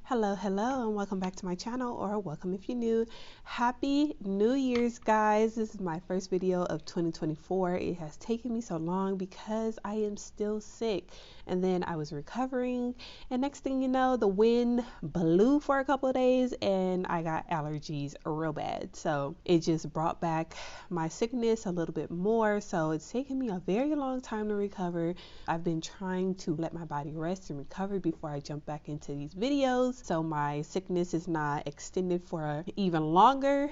Hello, and welcome back to my channel, or welcome if you're new. Happy New Year's, guys. This is my first video of 2024. It has taken me so long because I am still sick, and then I was recovering, and next thing you know, the wind blew for a couple of days and I got allergies real bad. So it just brought back my sickness a little bit more. So it's taken me a very long time to recover. I've been trying to let my body rest and recover before I jump back into these videos, so my sickness is not extended for even longer.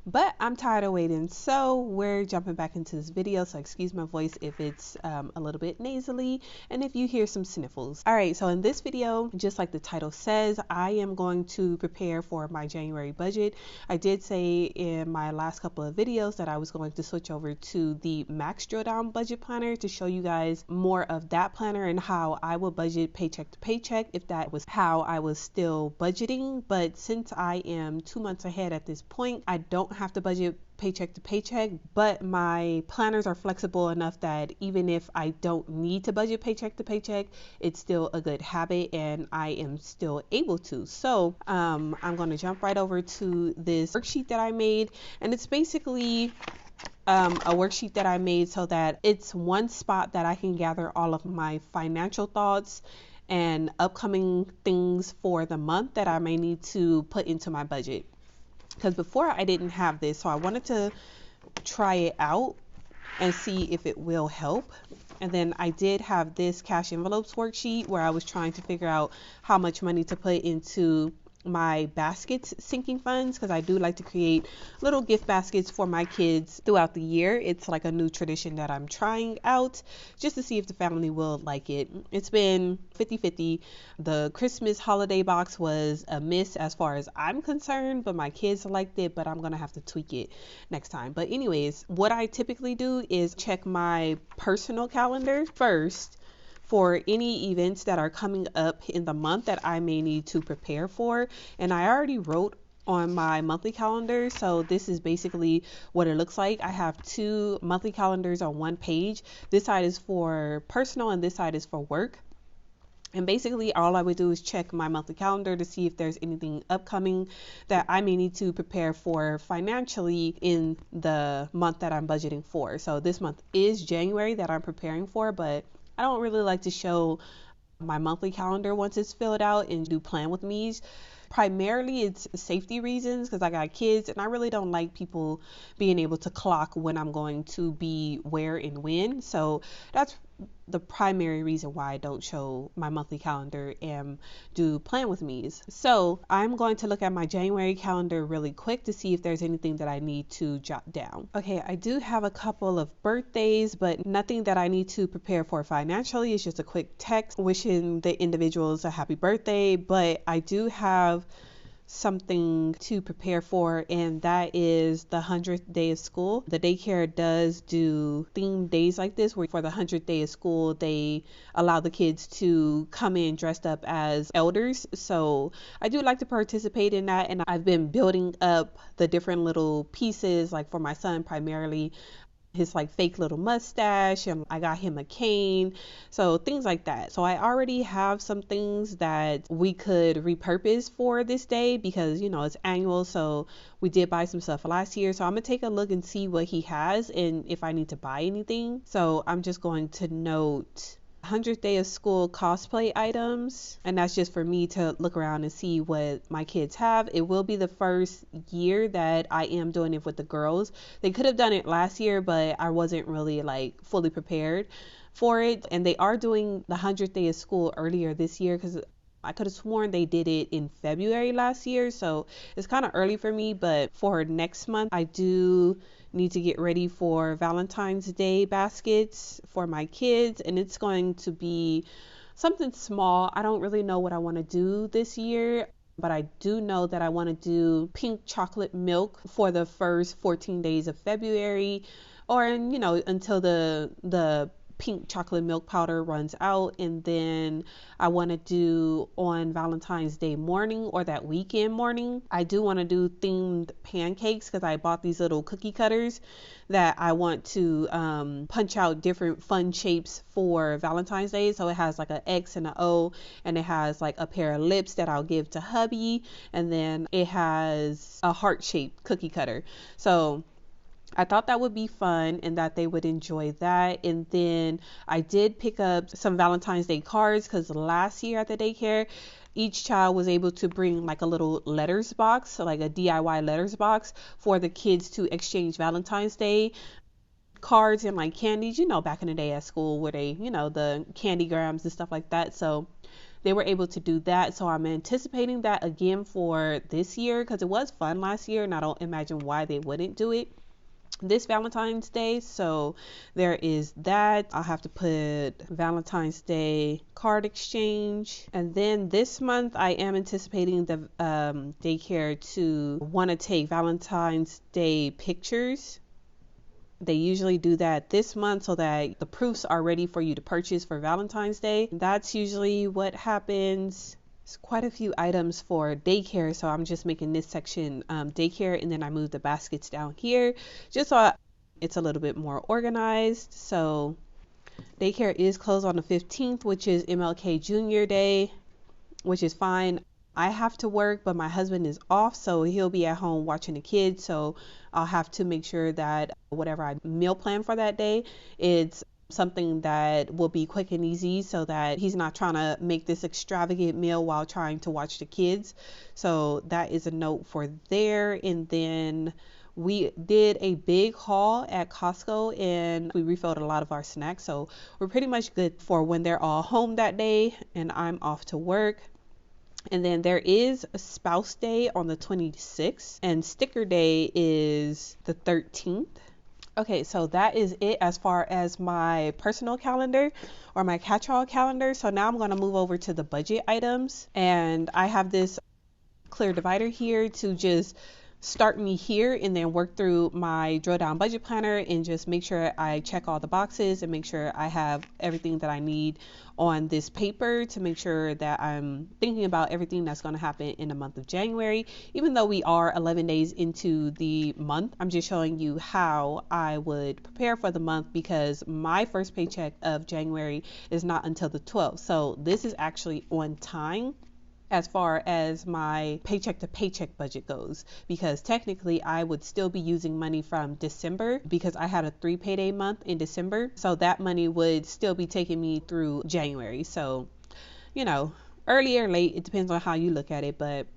But I'm tired of waiting, so we're jumping back into this video. So excuse my voice if it's a little bit nasally and if you hear some sniffles. All right, so in this video, just like the title says, I am going to prepare for my January budget. I did say in my last couple of videos that I was going to switch over to the Max Drill Down budget planner to show you guys more of that planner and how I will budget paycheck to paycheck if that was how I was still budgeting. But since I am 2 months ahead at this point, I don't have to budget paycheck to paycheck, but my planners are flexible enough that even if I don't need to budget paycheck to paycheck, it's still a good habit and I am still able to. So I'm going to jump right over to this worksheet that I made, and it's basically a worksheet that I made so that it's one spot that I can gather all of my financial thoughts and upcoming things for the month that I may need to put into my budget. Because before I didn't have this, so I wanted to try it out and see if it will help. And then I did have this cash envelopes worksheet where I was trying to figure out how much money to put into my baskets sinking funds, because I do like to create little gift baskets for my kids throughout the year. It's like a new tradition that I'm trying out just to see if the family will like it. It's been 50-50. The Christmas holiday box was a miss as far as I'm concerned, but my kids liked it, but I'm gonna have to tweak it next time. But anyways, what I typically do is check my personal calendar first for any events that are coming up in the month that I may need to prepare for. And I already wrote on my monthly calendar, so this is basically what it looks like. I have two monthly calendars on one page. This side is for personal and this side is for work. And basically all I would do is check my monthly calendar to see if there's anything upcoming that I may need to prepare for financially in the month that I'm budgeting for. So this month is January that I'm preparing for, but I don't really like to show my monthly calendar once it's filled out and do plan with me's. Primarily it's safety reasons because I got kids and I really don't like people being able to clock when I'm going to be where and when. So that's the primary reason why I don't show my monthly calendar and do plan with me's. So I'm going to look at my January calendar really quick to see if there's anything that I need to jot down. Okay, I do have a couple of birthdays, but nothing that I need to prepare for financially. It's just a quick text wishing the individuals a happy birthday, but I do have something to prepare for, and that is the 100th day of school. The daycare does do themed days like this where for the 100th day of school they allow the kids to come in dressed up as elders. So I do like to participate in that, and I've been building up the different little pieces, like for my son primarily his like fake little mustache, and I got him a cane, so things like that. So I already have some things that we could repurpose for this day because, you know, it's annual. So we did buy some stuff last year, so I'm gonna take a look and see what he has and if I need to buy anything. So I'm just going to note 100th day of school cosplay items, and that's just for me to look around and see what my kids have. It will be the first year that I am doing it with the girls. They could have done it last year, but I wasn't really like fully prepared for it. And they are doing the 100th day of school earlier this year because I could have sworn they did it in February last year, so it's kind of early for me. But for next month, I do need to get ready for Valentine's Day baskets for my kids, and it's going to be something small. I don't really know what I want to do this year, but I do know that I want to do pink chocolate milk for the first 14 days of February, or you know, until the pink chocolate milk powder runs out, and then I want to do on Valentine's Day morning or that weekend morning, I do want to do themed pancakes because I bought these little cookie cutters that I want to punch out different fun shapes for Valentine's Day. So it has like an X and an O, and it has like a pair of lips that I'll give to hubby, and then it has a heart-shaped cookie cutter. So I thought that would be fun and that they would enjoy that. And then I did pick up some Valentine's Day cards because last year at the daycare, each child was able to bring like a little letters box, so like a DIY letters box for the kids to exchange Valentine's Day cards and like candies, back in the day at school where they, the candy grams and stuff like that. So they were able to do that. So I'm anticipating that again for this year because it was fun last year, and I don't imagine why they wouldn't do it this Valentine's Day. So there is that. I'll have to put Valentine's Day card exchange. And then this month I am anticipating the daycare to want to take Valentine's Day pictures. They usually do that this month so that the proofs are ready for you to purchase for Valentine's Day. That's usually what happens. It's quite a few items for daycare, so I'm just making this section daycare, and then I move the baskets down here just so it's a little bit more organized. So daycare is closed on the 15th, which is MLK Jr. Day, which is fine. I have to work, but my husband is off, so he'll be at home watching the kids. So I'll have to make sure that whatever I meal plan for that day, it's something that will be quick and easy so that he's not trying to make this extravagant meal while trying to watch the kids. So that is a note for there. And then we did a big haul at Costco and we refilled a lot of our snacks. So we're pretty much good for when they're all home that day and I'm off to work. And then there is a spouse day on the 26th and sticker day is the 13th. Okay, so that is it as far as my personal calendar or my catch-all calendar. So now I'm going to move over to the budget items, and I have this clear divider here to just start me here and then work through my drill down budget planner and just make sure I check all the boxes and make sure I have everything that I need on this paper to make sure that I'm thinking about everything that's going to happen in the month of January. Even though we are 11 days into the month, I'm just showing you how I would prepare for the month because my first paycheck of January is not until the 12th. So this is actually on time as far as my paycheck to paycheck budget goes, because technically I would still be using money from December because I had a 3 payday month in December. So that money would still be taking me through January. So, early or late, it depends on how you look at it. But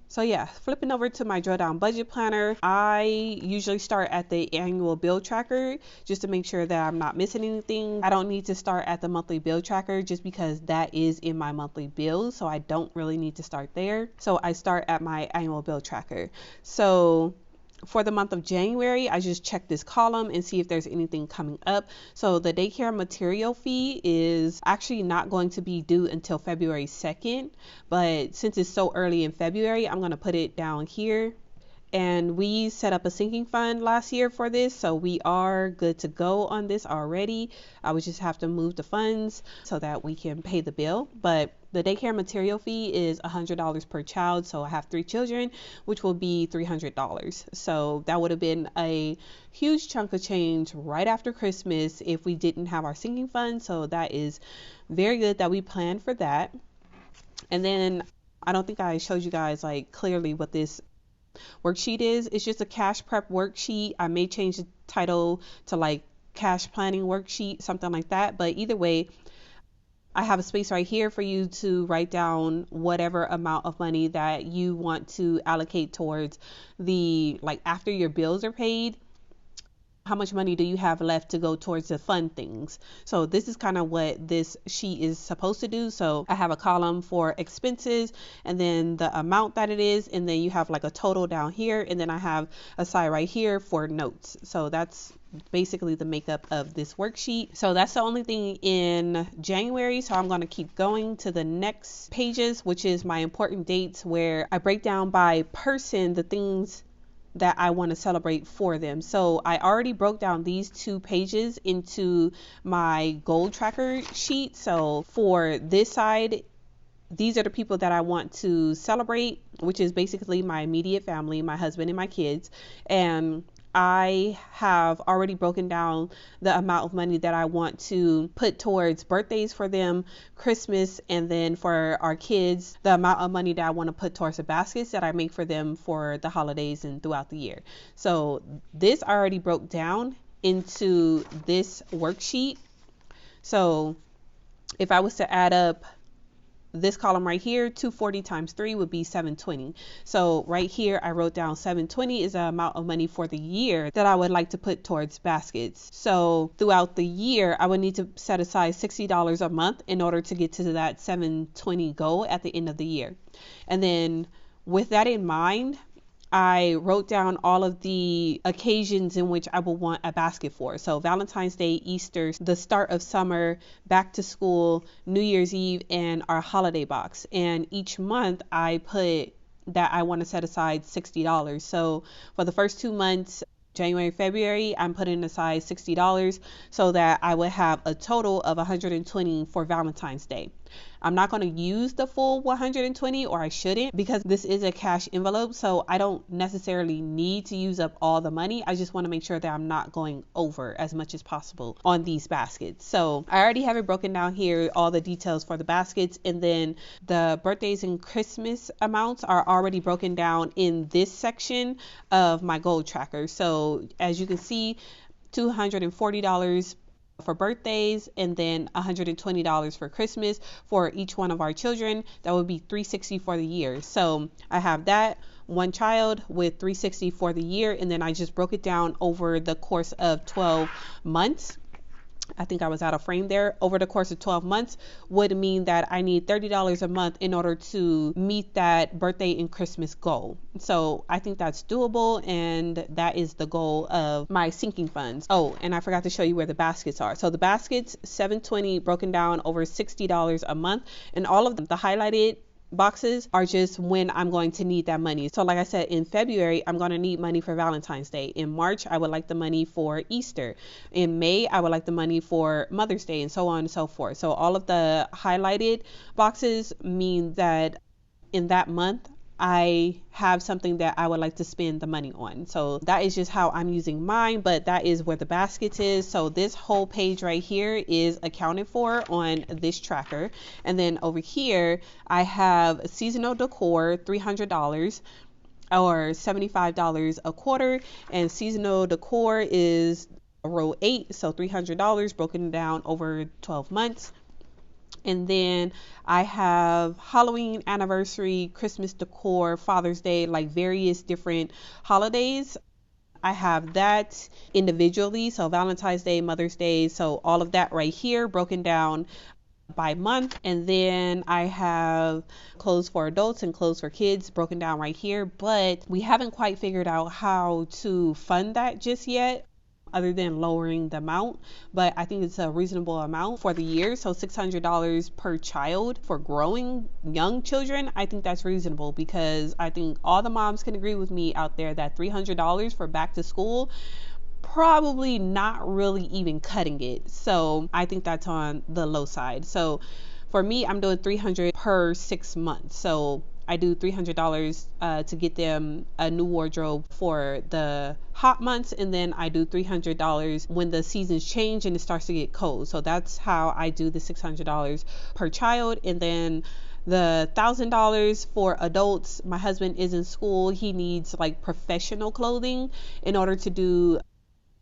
so yeah, flipping over to my drill down budget planner, I usually start at the annual bill tracker just to make sure that I'm not missing anything. I don't need to start at the monthly bill tracker just because that is in my monthly bills, so I don't really need to start there. So I start at my annual bill tracker. So for the month of January, I just check this column and see if there's anything coming up. So the daycare material fee is actually not going to be due until February 2nd, but since it's so early in February, I'm going to put it down here. And we set up a sinking fund last year for this, so we are good to go on this already. I would just have to move the funds so that we can pay the bill. But the daycare material fee is $100 per child, so I have 3 children, which will be $300. So that would have been a huge chunk of change right after Christmas if we didn't have our sinking fund. So that is very good that we planned for that. And then I don't think I showed you guys like clearly what this worksheet is. It's just a cash prep worksheet. I may change the title to like cash planning worksheet, something like that. But either way, I have a space right here for you to write down whatever amount of money that you want to allocate towards the, like after your bills are paid, how much money do you have left to go towards the fun things? So this is kind of what this sheet is supposed to do. So I have a column for expenses and then the amount that it is, and then you have like a total down here, and then I have a side right here for notes. So that's basically the makeup of this worksheet. So that's the only thing in January. So I'm going to keep going to the next pages, which is my important dates, where I break down by person the things that I want to celebrate for them. So I already broke down these 2 pages into my goal tracker sheet. So for this side, these are the people that I want to celebrate, which is basically my immediate family, my husband and my kids. And I have already broken down the amount of money that I want to put towards birthdays for them, Christmas, and then for our kids, the amount of money that I want to put towards the baskets that I make for them for the holidays and throughout the year. So this I already broke down into this worksheet. So if I was to add up this column right here, 240 times 3 would be 720. So right here, I wrote down 720 is the amount of money for the year that I would like to put towards baskets. So throughout the year, I would need to set aside $60 a month in order to get to that 720 goal at the end of the year. And then with that in mind, I wrote down all of the occasions in which I will want a basket for. So Valentine's Day, Easter, the start of summer, back to school, New Year's Eve, and our holiday box. And each month I put that I want to set aside $60. So for the first 2 months, January, February, I'm putting aside $60 so that I would have a total of $120 for Valentine's Day. I'm not going to use the full 120, or I shouldn't, because this is a cash envelope. So I don't necessarily need to use up all the money. I just want to make sure that I'm not going over as much as possible on these baskets. So I already have it broken down here, all the details for the baskets. And then the birthdays and Christmas amounts are already broken down in this section of my goal tracker. So as you can see, $240 for birthdays, and then $120 for Christmas for each one of our children. That would be $360 for the year. So I have that one child with $360 for the year, and then I just broke it down over the course of 12 months. I think I was out of frame there. Over the course of 12 months would mean that I need $30 a month in order to meet that birthday and Christmas goal. So I think that's doable, and that is the goal of my sinking funds. Oh, and I forgot to show you where the baskets are. So the baskets, $720 broken down over $60 a month, and all of the highlighted boxes are just when I'm going to need that money. So like I said, in February, I'm going to need money for Valentine's Day. In March, I would like the money for Easter. In May, I would like the money for Mother's Day, and so on and so forth. So all of the highlighted boxes mean that in that month, I have something that I would like to spend the money on. So that is just how I'm using mine, but that is where the baskets is. So this whole page right here is accounted for on this tracker. And then over here, I have seasonal decor, $300 or $75 a quarter. And seasonal decor is row 8, so $300 broken down over 12 months. And then I have Halloween, anniversary, Christmas decor, Father's Day, like various different holidays. I have that individually. So Valentine's Day, Mother's Day. So all of that right here broken down by month. And then I have clothes for adults and clothes for kids broken down right here. But we haven't quite figured out how to fund that just yet, other than lowering the amount, but I think it's a reasonable amount for the year. So $600 per child for growing young children, I think that's reasonable, because I think all the moms can agree with me out there that $300 for back to school, probably not really even cutting it. So I think that's on the low side. So for me, I'm doing $300 per 6 months. So I do $300 to get them a new wardrobe for the hot months, and then I do $300 when the seasons change and it starts to get cold. So that's how I do the $600 per child. And then the $1,000 for adults, my husband is in school. He needs like professional clothing in order to do,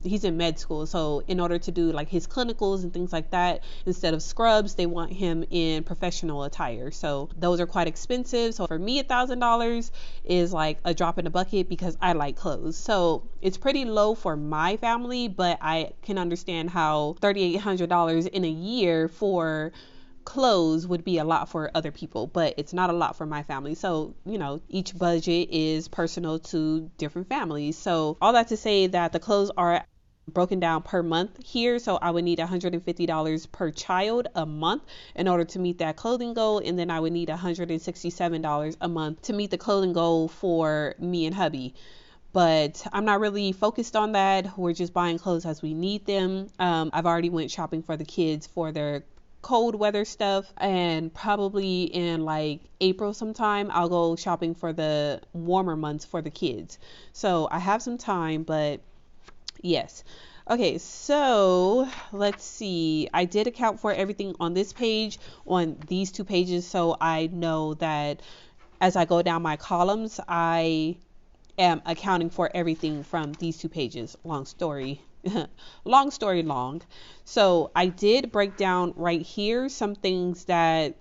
he's in med school, so in order to do like his clinicals and things like that, instead of scrubs, they want him in professional attire. So those are quite expensive. So for me, $1,000 is like a drop in the bucket, because I like clothes. So it's pretty low for my family, but I can understand how $3,800 in a year for clothes would be a lot for other people, but it's not a lot for my family. So, you know, each budget is personal to different families. So all that to say that the clothes are broken down per month here. So I would need $150 per child a month in order to meet that clothing goal. And then I would need $167 a month to meet the clothing goal for me and hubby. but I'm not really focused on that. We're just buying clothes as we need them. I've already went shopping for the kids for their cold weather stuff, and probably in like April sometime I'll go shopping for the warmer months for the kids. So I have some time, but yes. Okay, so let's see. I did account for everything on this page, on these two pages, so I know that as I go down my columns, I am accounting for everything from these two pages. Long story. Long story long. So I did break down right here some things that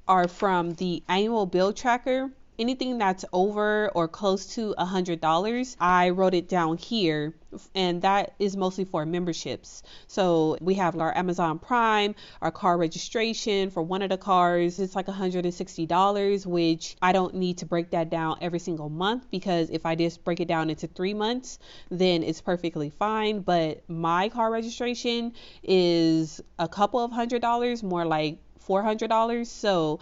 are from the annual bill tracker. Anything that's over or close to $100, I wrote it down here, and that is mostly for memberships. So we have our Amazon Prime, our car registration for one of the cars. It's like $160, which I don't need to break that down every single month, because if I just break it down into 3 months, then it's perfectly fine. But my car registration is a couple of $100, more like $400. So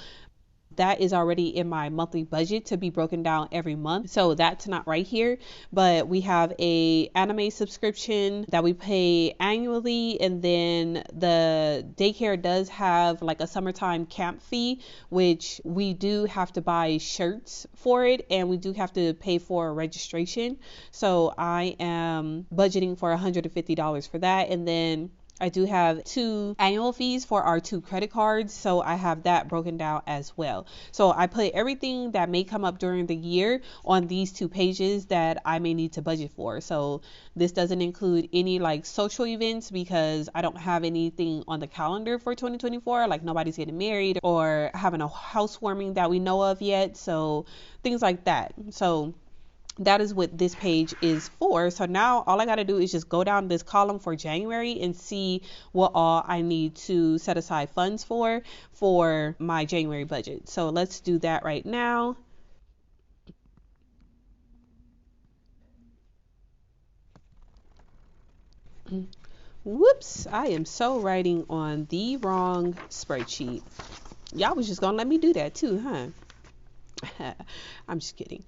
that is already in my monthly budget to be broken down every month. So that's not right here, but we have a anime subscription that we pay annually, and then the daycare does have like a summertime camp fee, which we do have to buy shirts for it, and we do have to pay for registration. So I am budgeting for $150 for that, and then I do have 2 annual fees for our 2 credit cards, so I have that broken down as well. So I put everything that may come up during the year on these 2 pages that I may need to budget for. So this doesn't include any like social events, because I don't have anything on the calendar for 2024, like nobody's getting married or having a housewarming that we know of yet. So things like that. So that is what this page is for. So now all I got to do is just go down this column for January and see what all I need to set aside funds for my January budget. So let's do that right now. Whoops, I am so writing on the wrong spreadsheet. Y'all was just gonna let me do that too, huh? I'm just kidding.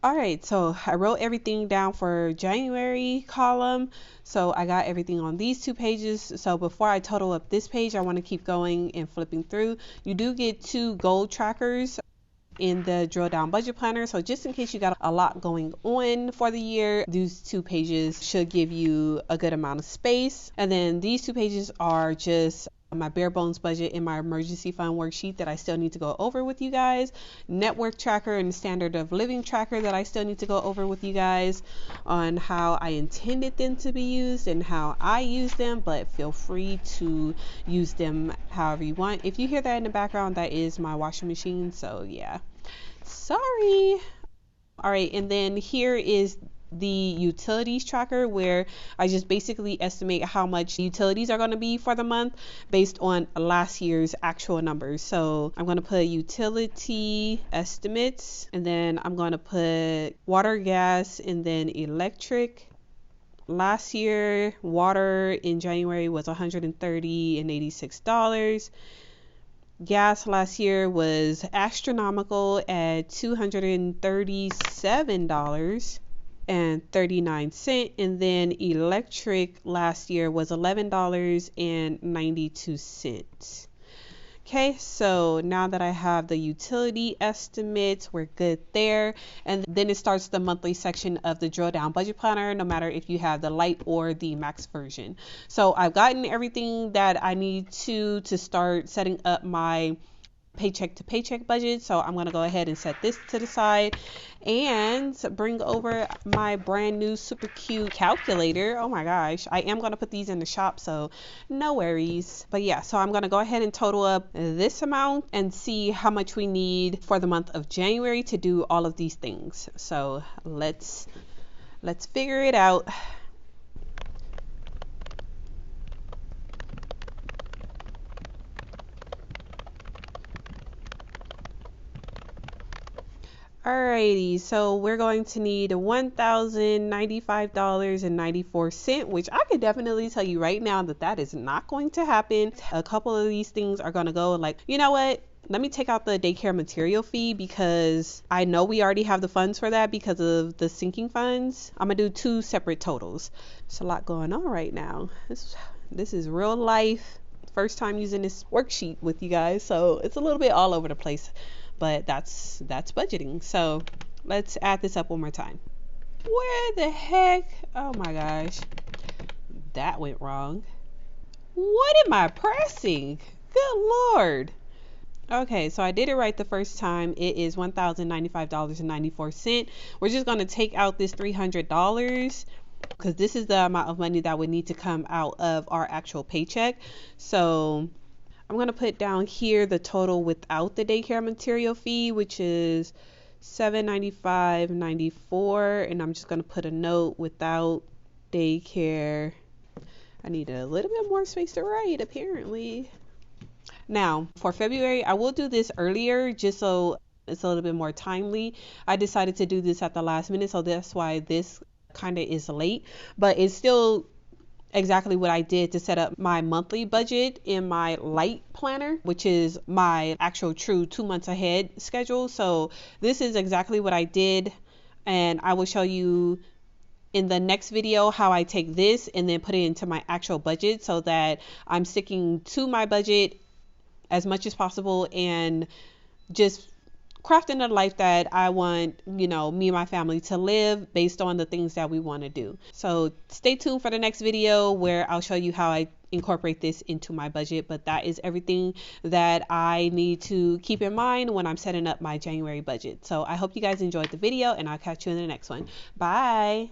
All right, so I wrote everything down for January column. So I got everything on these 2 pages. So before I total up this page, I want to keep going and flipping through. You do get 2 goal trackers in the drill down budget planner. So just in case you got a lot going on for the year, these 2 pages should give you a good amount of space. And then these 2 pages are just my bare bones budget and my emergency fund worksheet that I still need to go over with you guys, network tracker and standard of living tracker that I still need to go over with you guys on how I intended them to be used and how I use them, but feel free to use them however you want. If you hear that in the background, that is my washing machine. So yeah, sorry. All right, and then here is the utilities tracker, where I just basically estimate how much utilities are going to be for the month based on last year's actual numbers. So I'm going to put utility estimates, and then I'm going to put water, gas, and then electric. Last year, water in January was $130.86. Gas last year was astronomical at $237.39, and then electric last year was $11.92. Okay, so now that I have the utility estimates, we're good there. And then it starts the monthly section of the drill down budget planner, no matter if you have the light or the max version. So I've gotten everything that I need to start setting up my paycheck to paycheck budget. So I'm going to go ahead and set this to the side and bring over my brand new super cute calculator. Oh my gosh, I am going to put these in the shop, so no worries. But yeah, so I'm going to go ahead and total up this amount and see how much we need for the month of January to do all of these things. So let's figure it out. Alrighty, so we're going to need $1,095.94, which I could definitely tell you right now that that is not going to happen. A couple of these things are going to go like, you know what? Let me take out the daycare material fee because I know we already have the funds for that because of the sinking funds. I'm going to do two separate totals. There's a lot going on right now. This is real life. First time using this worksheet with you guys, so it's a little bit all over the place. But that's budgeting. So let's add this up one more time. Where the heck? Oh my gosh. That went wrong. What am I pressing? Good Lord. Okay, so I did it right the first time. It is $1,095.94. We're just going to take out this $300 because this is the amount of money that would need to come out of our actual paycheck. So I'm going to put down here the total without the daycare material fee, which is $795.94, and I'm just going to put a note without daycare. I need a little bit more space to write, apparently. Now, for February, I will do this earlier just so it's a little bit more timely. I decided to do this at the last minute, so that's why this kind of is late, but it's still exactly what I did to set up my monthly budget in my light planner, which is my actual true 2 months ahead schedule. So this is exactly what I did, and I will show you in the next video how I take this and then put it into my actual budget so that I'm sticking to my budget as much as possible and just crafting a life that I want, me and my family to live based on the things that we want to do. So stay tuned for the next video where I'll show you how I incorporate this into my budget. But that is everything that I need to keep in mind when I'm setting up my January budget. So I hope you guys enjoyed the video, and I'll catch you in the next one. Bye.